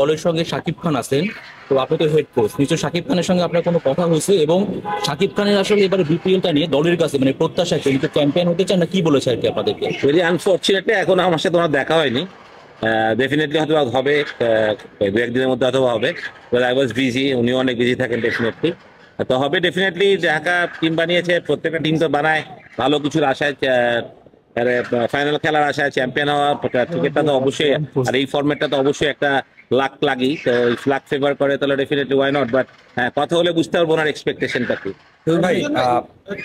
দলের সঙ্গে শাকিব খান আছেন, তো আপনি তো হেড কোচ, নিশ্চয়ই শাকিব খানের সঙ্গে আপনার কোনো কথা হয়েছে? এবং শাকিব খানের আসলে এবারে বিপিএলটা নিয়ে দলের কাছে মানে প্রত্যাশা কি, কিন্তু চ্যাম্পিয়ন হতে চান না, কি বলেছে আর কি আপনাদেরকে? ভেরি আনফর্চুনেটলি এখন আমার সাথে ওনার দেখা হয়নি। ডেফিনেটলি হয়তো হবে, দু একদিনের মধ্যে হয়তো হবে। আই ওয়াজ বিজি, উনিও অনেক বিজি থাকেন ডেফিনেটলি। তো হবে ডেফিনেটলি। ঢাকা টিম বানিয়েছে, প্রত্যেকটা টিম তো বানায় ভালো কিছুর আশায়, ফাইনাল খেলার আশায়, চ্যাম্পিয়ন হওয়া। ক্রিকেটটা তো অবশ্যই, আর এই ফর্মেটটা তো অবশ্যই একটা লাক লাগেই। তো লাক ফেভার করে তাহলে ডেফিনেটলি ওয়াই নট। বাট হ্যাঁ, কথা হলে বুঝতে পারবো ওনার এক্সপেকটেশনটা কি। তো ভাই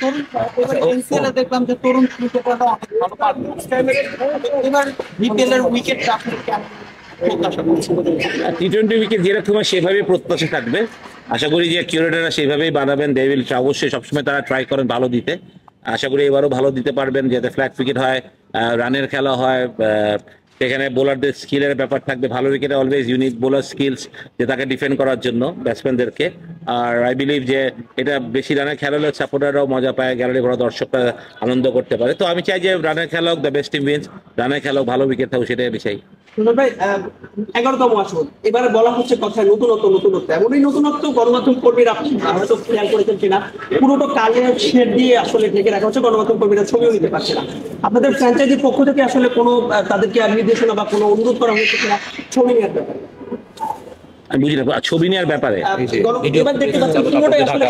তরুণ এবার এনসিএল এ দেখলাম যে তরুণ ক্রিকেটাররা অনেক ভালো পারফরমেন্স এবার বিপিএল এর উইকেটটা আপনি কেমন প্রত্যাশা করছেন? টি-20 উইকেট যেরকম হয় সেভাবেই প্রত্যাশা থাকবে। আশা করি যে কিউরেটাররা সেইভাবেই বানাবেন। দে উইল অবশ্যই সবসময় তারা ট্রাই করেন ভালো দিতে। আশা করি এবারও ভালো দিতে পারবেন, যাতে ফ্ল্যাট উইকেট হয়, রানের খেলা হয়। সেখানে বোলারদের স্কিলের ব্যাপার থাকবে। ভালো উইকেটে অলওয়েজ ইউনিক বোলার স্কিলস, যে তাকে ডিফেন্ড করার জন্য ব্যাটসম্যানদেরকে। আর আই বিলিভ যে এটা বেশি রানের খেলা হলে সাপোর্টাররাও মজা পায়, গ্যালারি ভরা দর্শকরা আনন্দ করতে পারে। তো আমি চাই যে রানের খেলা হোক, দ্য বেস্ট টিম উইন্স। রানের খেলা হোক, ভালো উইকেট থাকুক, সেটাই আমি চাই। ভাই 11তম আসর এবারে বলা হচ্ছে কথা নতুনত্ব এমন এই নতুনত্ব গণমাধ্যম কর্মীরা আপনি হয়তো খেয়াল করেছেন কিনা, পুরোটা কালের শেড দিয়ে আসলে ঢেকে রাখা হচ্ছে, গণমাধ্যম কর্মীরা ছবিও নিতে পারছে না। আপনাদের ফ্র্যাঞ্চাইজির পক্ষ থেকে আসলে কোনো তাদেরকে নির্দেশনা বা কোনো অনুরোধ করা হয়েছে কিনা ছবি নেওয়ার ব্যাপারে? আমি বুঝি না ছবি নেওয়ার ব্যাপারে। এবার দেখতে পাচ্ছেন পুরোটাই আসলে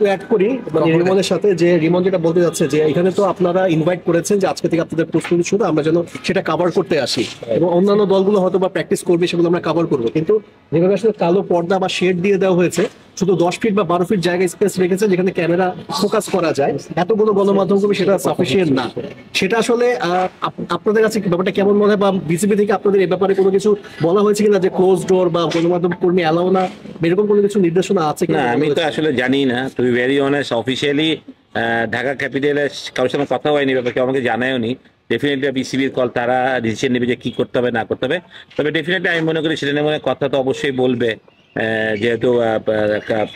অ্যাড করি মানে রিমনের সাথে, যে রিমন যেটা বলতে যাচ্ছে যে এখানে তো আপনারা ইনভাইট করেছেন যে আজকে থেকে আপনাদের প্রস্তুতি শুরু, আমরা যেন সেটা কভার করতে আসি, এবং অন্যান্য দলগুলো হয়তো বা প্র্যাকটিস করবে, সেগুলো আমরা কভার করবো। কিন্তু যেভাবে আসলে কালো পর্দা বা শেড দিয়ে দেওয়া হয়েছে, শুধু 10 ফিট বা 12 ফিট জায়গায় স্পেস রেখেছে যেখানে ক্যামেরা ফোকাস করা যায়, এতগুলো গণমাধ্যম কর্মী, সেটা সাফিসিয়েন্ট না। সেটা আসলে আপনাদের কাছে ব্যাপারটা কেমন মনে হয়, বা বিসিবি থেকে আপনাদের এই ব্যাপারে কোনো কিছু বলা হয়েছে কিনা, যে ক্লোজ ডোর বা গণমাধ্যম কর্মী অ্যালাউ না, এরকম কোনো কিছু নির্দেশনা আছে না, কিনা? আমি তো আসলে জানি না, to be very honest. Officially Dhaka ক্যাপিটালের কারোর সঙ্গে কথা হয়নি, ব্যাপারকে আমাকে জানায়ও নি। ডেফিনেটলি বিসিবির কল, তারা ডিসিশন নেবে যে কি করতে হবে না করতে হবে। তবে ডেফিনেটলি আমি মনে করি সেটা নিয়ে মনে কথা তো অবশ্যই বলবে, যেহেতু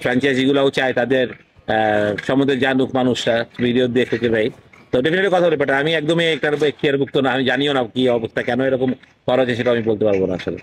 ফ্র্যাঞ্চাইজিগুলোও চায় তাদের সম্বন্ধে জানুক মানুষরা, ভিডিও দেখুক ভাই। তো ডেফিনেটলি কথা বলে, বাট আমি একদমই একটার এখতিয়ারভুক্ত না, আমি জানিও না কি অবস্থা, কেন এরকম করা হচ্ছে সেটা আমি বলতে পারবো না আসলে।